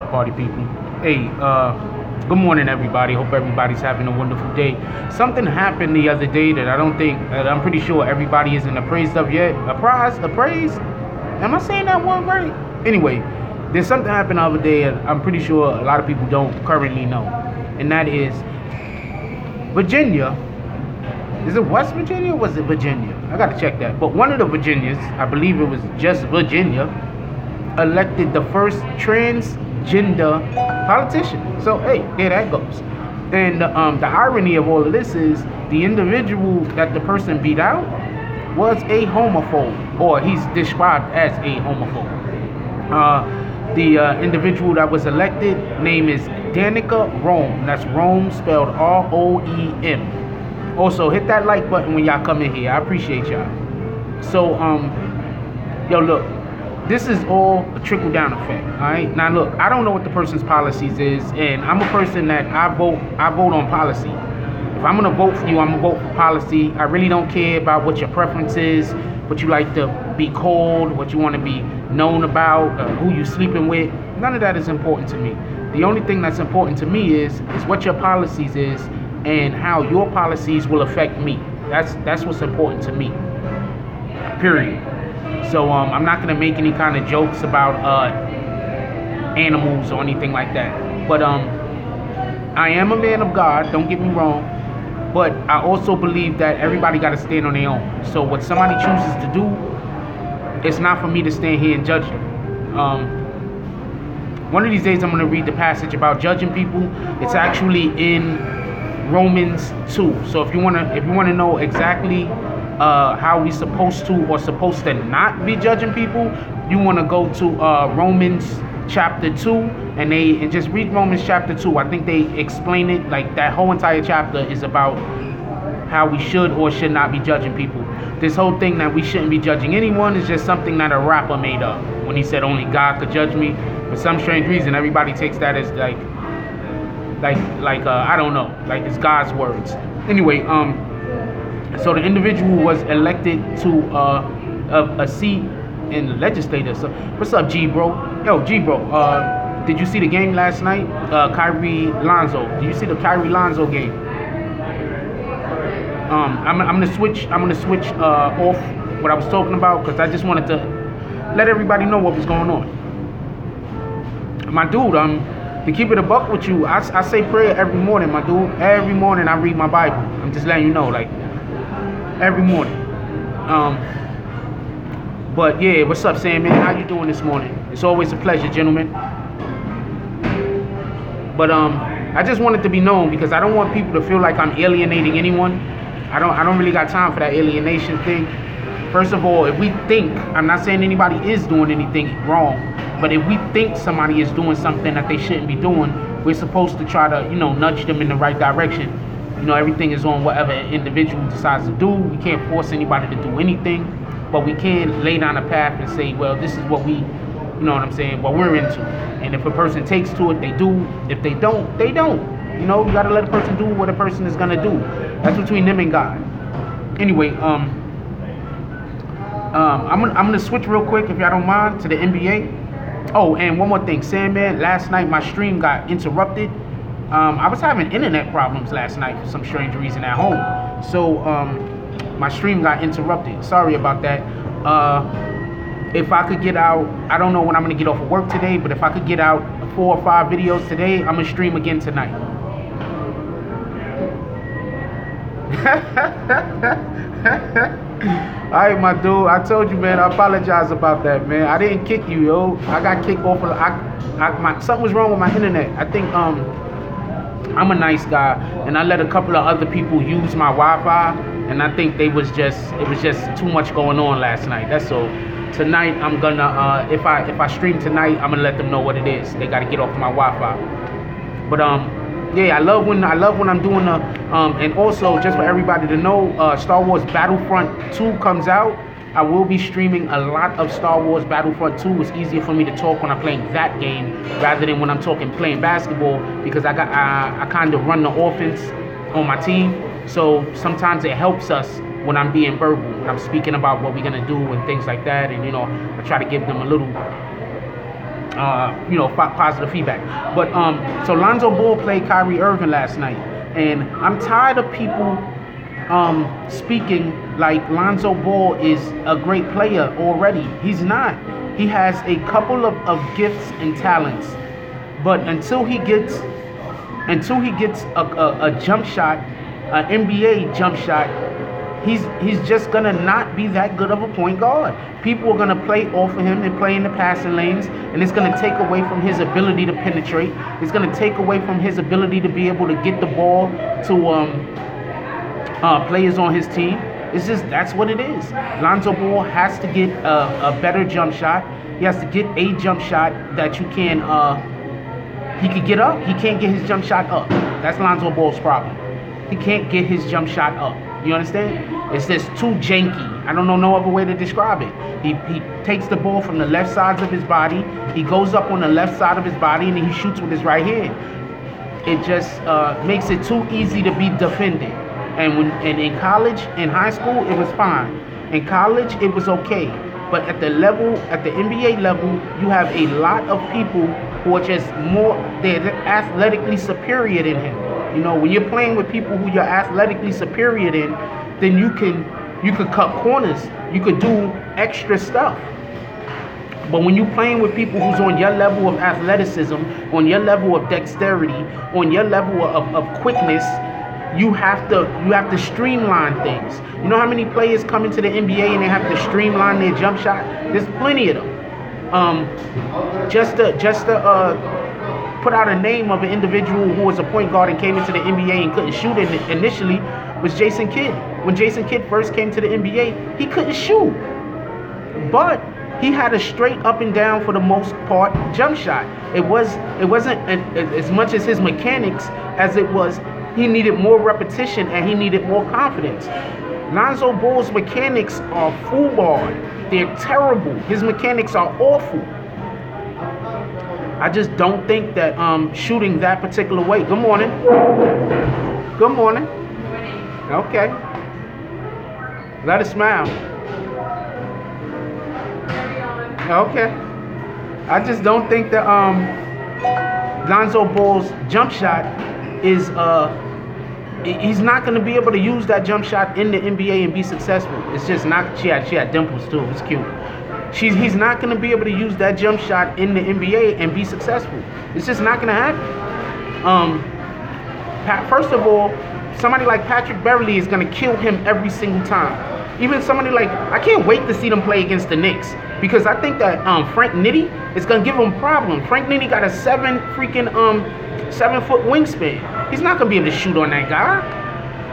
Party people. Hey, good morning, everybody. Hope everybody's having a wonderful day. Something happened the other day that I'm pretty sure everybody isn't appraised of yet. Appraised? Am I saying that one right? Anyway, there's something happened the other day and I'm pretty sure a lot of people don't currently know. And that is Virginia. Is it West Virginia or was it Virginia? I gotta check that. But one of the Virginias, I believe it was just Virginia, elected the first transgender politician. So hey, there that goes. And the irony of all of this is the individual that the person beat out was a homophobe, or he's described as a homophobe. The individual that was elected name is Danica Roem. That's Rome spelled Roem. Also, hit that like button when y'all come in here. I appreciate y'all. So, yo, look, this is all a trickle down effect. All right. Now, look, I don't know what the person's policies is, and I'm a person that I vote on policy. If I'm gonna vote for you, I'm gonna vote for policy. I really don't care about what your preference is, what you like to be called, what you want to be known about, who you sleeping with. None of that is important to me. The only thing that's important to me is what your policies is and how your policies will affect me. That's what's important to me. Period. So I'm not gonna make any kind of jokes about animals or anything like that. But I am a man of God. Don't get me wrong. But I also believe that everybody got to stand on their own. So what somebody chooses to do, it's not for me to stand here and judge them. One of these days I'm going to read the passage about judging people. It's actually in Romans 2. So if you want to know exactly how we supposed to or supposed to not be judging people, you want to go to Romans chapter 2 and just read Romans chapter 2. I think they explain it. Like that whole entire chapter is about how we should or should not be judging people. This whole thing that we shouldn't be judging anyone is just something that a rapper made up when he said only God could judge me. For some strange reason, everybody takes that as like I don't know, like it's God's words. Anyway, so the individual was elected to a seat in the legislature. So what's up, G bro? Yo, G bro. Did you see the game last night? Kyrie Lonzo. Did you see the Kyrie Lonzo game? I'm gonna switch off what I was talking about because I just wanted to let everybody know what was going on. My dude, to keep it a buck with you, I say prayer every morning, my dude. Every morning I read my Bible. I'm just letting you know, like every morning. But yeah, what's up, Sam, man? How you doing this morning? It's always a pleasure, gentlemen. But I just want it to be known because I don't want people to feel like I'm alienating anyone. I don't really got time for that alienation thing. First of all, if we think, I'm not saying anybody is doing anything wrong, but if we think somebody is doing something that they shouldn't be doing, we're supposed to try to, nudge them in the right direction. Everything is on whatever an individual decides to do. We can't force anybody to do anything, but we can lay down a path and say, well, this is what what we're into. And if a person takes to it, they do. If they don't, they don't. You gotta let a person do what a person is gonna do. That's between them and God. Anyway, I'm gonna switch real quick, if y'all don't mind, to the NBA. Oh, and one more thing, Sandman. Last night my stream got interrupted. I was having internet problems last night for some strange reason at home. So my stream got interrupted. Sorry about that. If I could get out, I don't know when I'm gonna get off of work today, but if I could get out 4 or 5 videos today, I'm gonna stream again tonight. Alright, my dude, I told you, man, I apologize about that, man. I didn't kick you, yo. I got kicked off of something was wrong with my internet. I think I'm a nice guy, and I let a couple of other people use my Wi-Fi, and I think it was just too much going on last night. That's all. Tonight I'm gonna if I stream tonight, I'm gonna let them know what it is. They gotta get off my Wi-Fi. But yeah, I love when I'm doing the and also just for everybody to know, Star Wars Battlefront 2 comes out. I will be streaming a lot of Star Wars Battlefront 2. It's easier for me to talk when I'm playing that game rather than when I'm playing basketball, because I kind of run the offense on my team. So sometimes it helps us when I'm being verbal, when I'm speaking about what we're gonna do and things like that. And I try to give them a positive feedback. But so Lonzo Ball played Kyrie Irving last night, and I'm tired of people speaking like Lonzo Ball is a great player already. He's not. He has a couple of gifts and talents, but until he gets a jump shot, an NBA jump shot, he's just gonna not be that good of a point guard. People are gonna play off of him and play in the passing lanes, and it's gonna take away from his ability to penetrate. It's gonna take away from his ability to be able to get the ball to players on his team. It's just, that's what it is. Lonzo Ball has to get a better jump shot. He has to get a jump shot that you can he could get up. He can't get his jump shot up. That's Lonzo Ball's problem. He can't get his jump shot up. You understand? It's just too janky. I don't know no other way to describe it. He takes the ball from the left sides of his body. He goes up on the left side of his body, and then he shoots with his right hand. It just makes it too easy to be defended. And in college, in high school, it was fine. In college, it was okay. But at the NBA level, you have a lot of people who are just they're athletically superior than him. You know, when you're playing with people who you're athletically superior than, then you could cut corners. You could do extra stuff. But when you're playing with people who's on your level of athleticism, on your level of dexterity, on your level of quickness, you have to streamline things. You know how many players come into the NBA and they have to streamline their jump shot? There's plenty of them. Just to put out a name of an individual who was a point guard and came into the NBA and couldn't shoot initially was Jason Kidd. When Jason Kidd first came to the NBA, he couldn't shoot, but he had a straight up and down, for the most part, jump shot. It wasn't as much as his mechanics as it was. He needed more repetition and he needed more confidence. Lonzo Ball's mechanics are foolball. They're terrible. His mechanics are awful. I just don't think that shooting that particular way. Good morning. Good morning. Okay. Let us smile. Okay. I just don't think that Lonzo Ball's jump shot is he's not going to be able to use that jump shot in the NBA and be successful. It's just not. She had dimples too. It's cute. He's not going to be able to use that jump shot in the NBA and be successful. It's just not going to happen. First of all, somebody like Patrick Beverley is going to kill him every single time. Even somebody like, I can't wait to see them play against the Knicks, because I think that Frank Nitti is going to give him a problem. Frank Nitti got a 7-foot wingspan. He's not going to be able to shoot on that guy.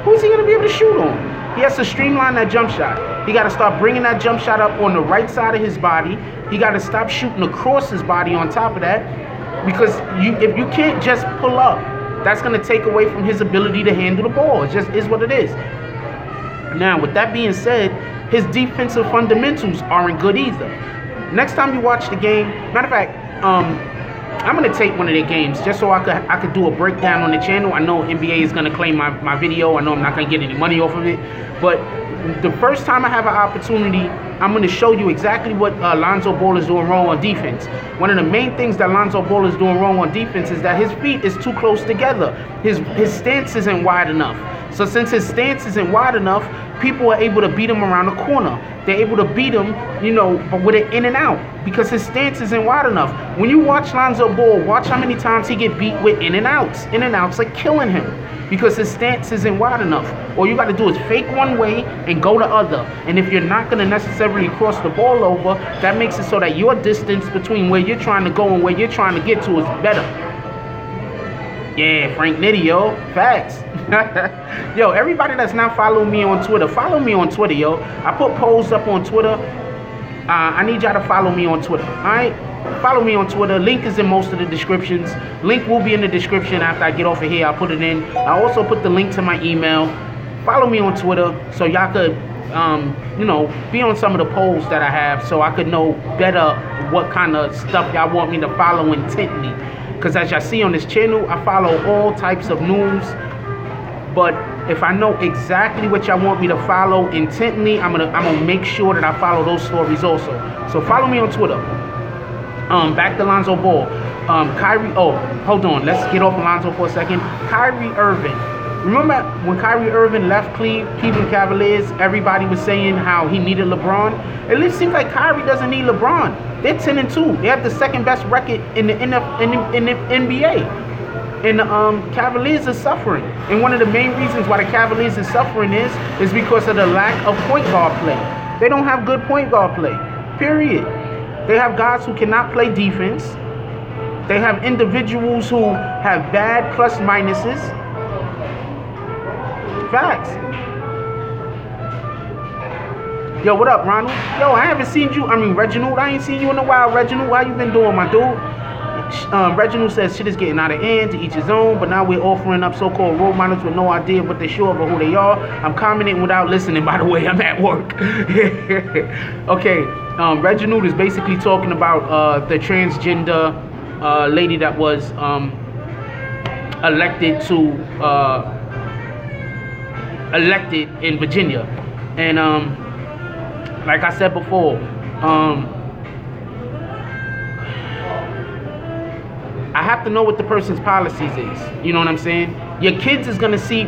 Who's he going to be able to shoot on? He has to streamline that jump shot. He got to start bringing that jump shot up on the right side of his body. He got to stop shooting across his body on top of that, because if you can't just pull up, that's going to take away from his ability to handle the ball. It just is what it is. Now, with that being said, his defensive fundamentals aren't good either. Next time you watch the game, matter of fact, I'm going to take one of their games just so I could do a breakdown on the channel. I know NBA is going to claim my video. I know I'm not going to get any money off of it. But the first time I have an opportunity, I'm going to show you exactly what Lonzo Ball is doing wrong on defense. One of the main things that Lonzo Ball is doing wrong on defense is that his feet is too close together. His stance isn't wide enough. So since his stance isn't wide enough, people are able to beat him around the corner. They're able to beat him, but with an in and out, because his stance isn't wide enough. When you watch Lonzo Ball, watch how many times he get beat with in and outs. In and outs are killing him because his stance isn't wide enough. All you got to do is fake one way and go the other. And if you're not going to necessarily cross the ball over, that makes it so that your distance between where you're trying to go and where you're trying to get to is better. Yeah, Frank Nitti, yo. Facts. Yo, everybody that's not following me on Twitter, follow me on Twitter, yo. I put polls up on Twitter. I need y'all to follow me on Twitter. Alright? Follow me on Twitter. Link is in most of the descriptions. Link will be in the description after I get off of here. I'll put it in. I also put the link to my email. Follow me on Twitter so y'all could be on some of the polls that I have, so I could know better what kind of stuff y'all want me to follow intently. Because as y'all see on this channel, I follow all types of news. But if I know exactly what y'all want me to follow intently, I'm gonna make sure that I follow those stories also. So follow me on Twitter. Back to Lonzo Ball. Kyrie. Oh, hold on. Let's get off Lonzo for a second. Kyrie Irving. Remember when Kyrie Irving left Cleveland Cavaliers? Everybody was saying how he needed LeBron. It seems like Kyrie doesn't need LeBron. They're 10-2. They have the second best record in the NBA. And the Cavaliers are suffering. And one of the main reasons why the Cavaliers are suffering is because of the lack of point guard play. They don't have good point guard play. Period. They have guys who cannot play defense. They have individuals who have bad plus minuses. Facts. Yo, what up, Ronald? Yo, I haven't seen you. Reginald. I ain't seen you in a while, Reginald. How you been doing, my dude? Reginald says shit is getting out of hand, to each his own, but now we're offering up so-called role models with no idea what they're sure of or who they are. I'm commenting without listening, by the way. I'm at work. Okay, Reginald is basically talking about the transgender lady that was elected in Virginia. And like I said before, I have to know what the person's policies is. You know what I'm saying? Your kids is gonna see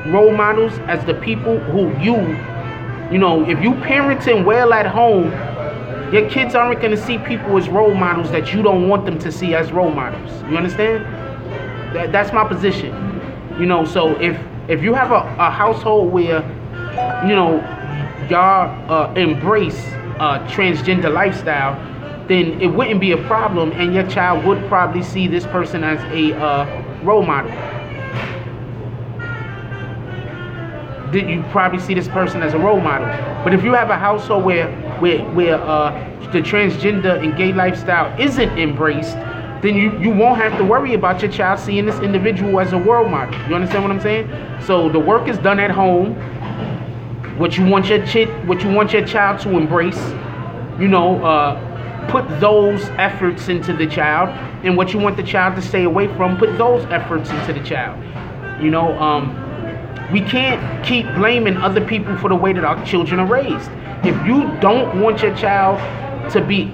role models as the people who you know, if you parenting well at home, your kids aren't gonna see people as role models that you don't want them to see as role models. You understand? That's my position. You know, so if you have a household where, you know, y'all embrace transgender lifestyle, then it wouldn't be a problem, and your child would probably see this person as a role model. You probably see this person as a role model. But if you have a household where the transgender and gay lifestyle isn't embraced, then you won't have to worry about your child seeing this individual as a role model. You understand what I'm saying? So the work is done at home. What you want your child to embrace, you know, put those efforts into the child, and what you want the child to stay away from, put those efforts into the child. You know, we can't keep blaming other people for the way that our children are raised. If you don't want your child to be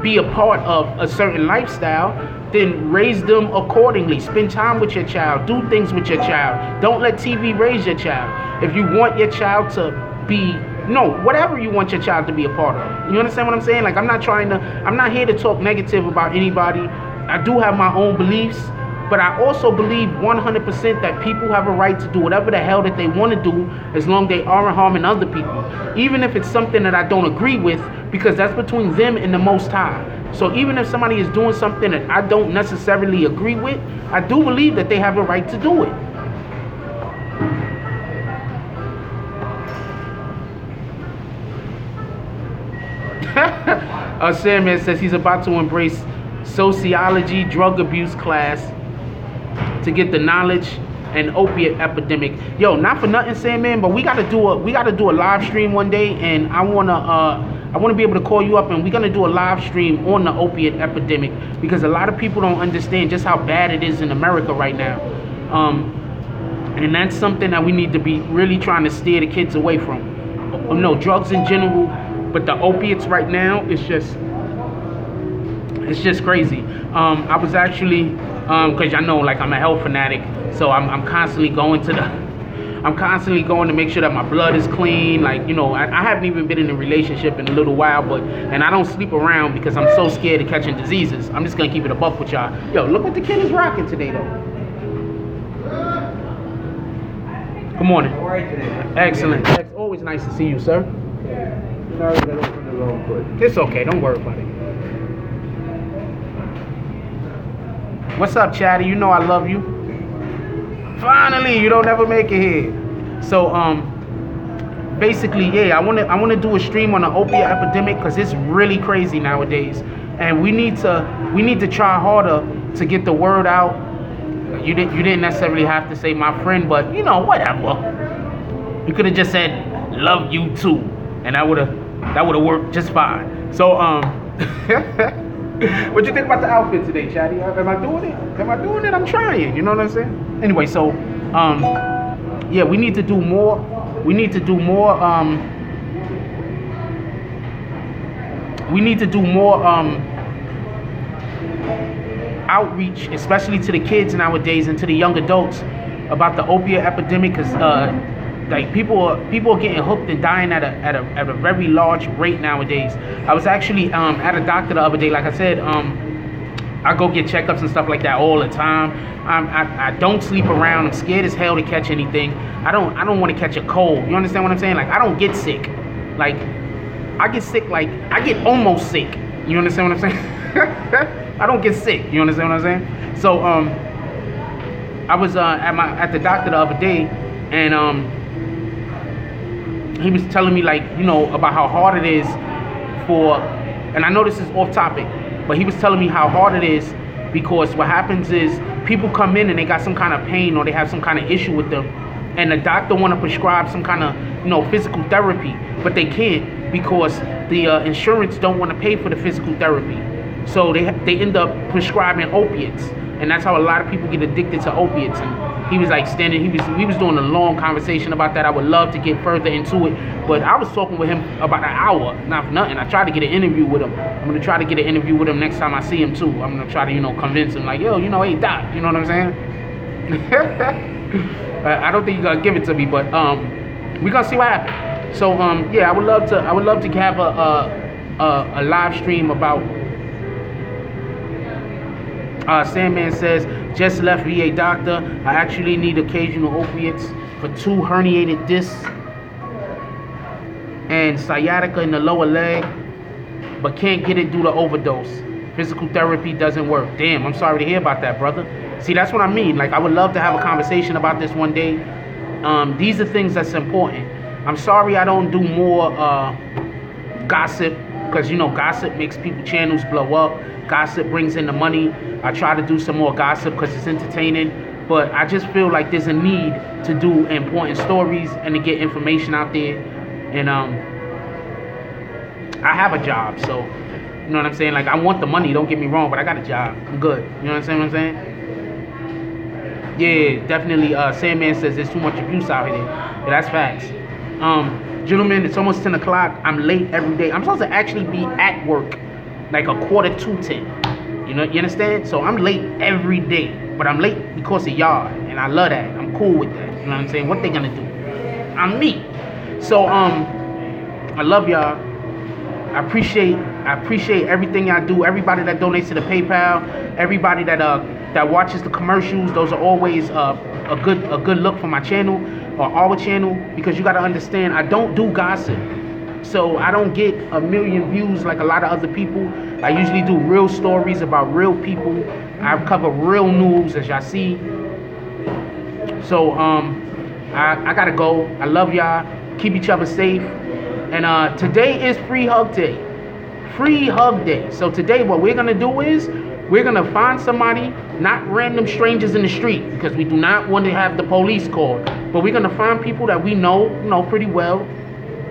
be a part of a certain lifestyle, then raise them accordingly. Spend time with your child. Do things with your child. Don't let TV raise your child. If you want your child to be, whatever you want your child to be a part of. You understand what I'm saying? Like, I'm not here to talk negative about anybody. I do have my own beliefs, but I also believe 100% that people have a right to do whatever the hell that they want to do, as long as they aren't harming other people. Even if it's something that I don't agree with, because that's between them and the Most High. So even if somebody is doing something that I don't necessarily agree with, I do believe that they have a right to do it. Sandman says he's about to embrace sociology drug abuse class to get the knowledge and opiate epidemic. Yo, not for nothing, Sandman, but we gotta do a live stream one day, and I wanna be able to call you up, and we're gonna do a live stream on the opiate epidemic, because a lot of people don't understand just how bad it is in America right now. And that's something that we need to be really trying to steer the kids away from. No, drugs in general, but the opiates right now, it's just crazy. I was actually, cause y'all know, like, I'm a health fanatic, so I'm constantly going to make sure that my blood is clean. Like, I haven't even been in a relationship in a little while, and I don't sleep around because I'm so scared of catching diseases. I'm just gonna keep it a buck with y'all. Yo, look what the kid is rocking today, though. Good morning. All right today. Excellent. It's always nice to see you, sir. Sorry that I opened the wrong foot. It's okay. Don't worry about it. What's up, Chatty? You know I love you. Finally, you don't ever make it here. So, basically, yeah, I wanna do a stream on the opiate epidemic, because it's really crazy nowadays, and we need to try harder to get the word out. You didn't necessarily have to say my friend, but whatever. You could have just said love you too, and that would have worked just fine. So, what you think about the outfit today, Chatty? Am I doing it? I'm trying. You know what I'm saying? Anyway, so yeah, we need to do more. We need to do more we need to do more outreach, especially to the kids nowadays and to the young adults, about the opiate epidemic, because like people are getting hooked and dying at a very large rate nowadays. I was actually at a doctor the other day. Like I said, I go get checkups and stuff like that all the time. I don't sleep around. I'm scared as hell to catch anything. I don't want to catch a cold. You understand what I'm saying? Like, I don't get sick. Like, I get sick, like I get almost sick. You understand what I'm saying? I don't get sick. You understand what I'm saying? So I was at the doctor the other day, and he was telling me, like, you know, about how hard it is for, and I know this is off topic, but he was telling me how hard it is, because what happens is people come in and they got some kind of pain or they have some kind of issue with them, and the doctor want to prescribe some kind of, you know, physical therapy, but they can't because the insurance don't want to pay for the physical therapy. So they end up prescribing opiates, and that's how a lot of people get addicted to opiates. And he was like we was doing a long conversation about that. I would love to get further into it, but I was talking with him about an hour, not for nothing. I tried to get an interview with him. I'm gonna try to get an interview with him next time I see him too. I'm gonna try to, you know, convince him, like, yo, you know, hey doc, you know what I'm saying? I don't think you're gonna give it to me, but we're gonna see what happens. So yeah, I would love to have a live stream about. Sandman says, just left VA doctor. I actually need occasional opiates for 2 herniated discs and sciatica in the lower leg, but can't get it due to overdose. Physical therapy doesn't work. Damn, I'm sorry to hear about that, brother. See, that's what I mean. Like, I would love to have a conversation about this one day. These are things that's important. I'm sorry I don't do more gossip, because, you know, gossip makes people channels blow up. Gossip brings in the money. I try to do some more gossip because it's entertaining, but I just feel like there's a need to do important stories and to get information out there. And I have a job, so you know what I'm saying? Like, I want the money, don't get me wrong, but I got a job. I'm good. You know what I'm saying? Yeah, definitely. Sandman says there's too much abuse out here. Yeah, that's facts. Gentlemen, it's almost 10 o'clock. I'm late every day. I'm supposed to actually be at work like a 9:45. You know, you understand? So I'm late every day, but I'm late because of y'all, and I love that. I'm cool with that. You know what I'm saying? What they gonna do? I'm me. So I love y'all. I appreciate everything y'all do. Everybody that donates to the PayPal, everybody that watches the commercials. Those are always a good look for my channel or our channel, because you got to understand, I don't do gossip. So I don't get a million views like a lot of other people. I usually do real stories about real people. I cover real news, as y'all see. So I gotta go. I love y'all. Keep each other safe. And today is Free Hug Day. Free Hug Day. So today what we're gonna do is we're gonna find somebody, not random strangers in the street, because we do not want to have the police called. But we're gonna find people that we know pretty well.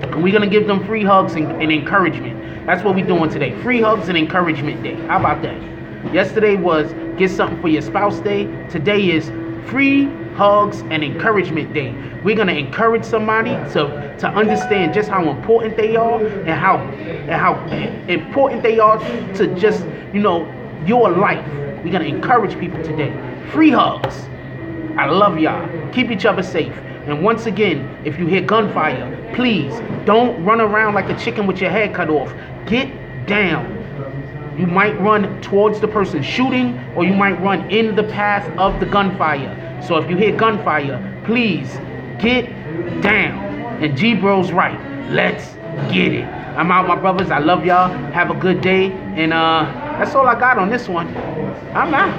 And we're going to give them free hugs and encouragement. That's what we're doing today. Free hugs and encouragement day. How about that? Yesterday was get something for your spouse day. Today is free hugs and encouragement day. We're going to encourage somebody to understand just how important they are, and how important they are to just, your life. We're going to encourage people today. Free hugs. I love y'all. Keep each other safe. And once again, if you hear gunfire, please don't run around like a chicken with your head cut off. Get down. You might run towards the person shooting, or you might run in the path of the gunfire. So if you hear gunfire, please get down. And G-Bro's right. Let's get it. I'm out, my brothers. I love y'all. Have a good day. And that's all I got on this one. I'm out.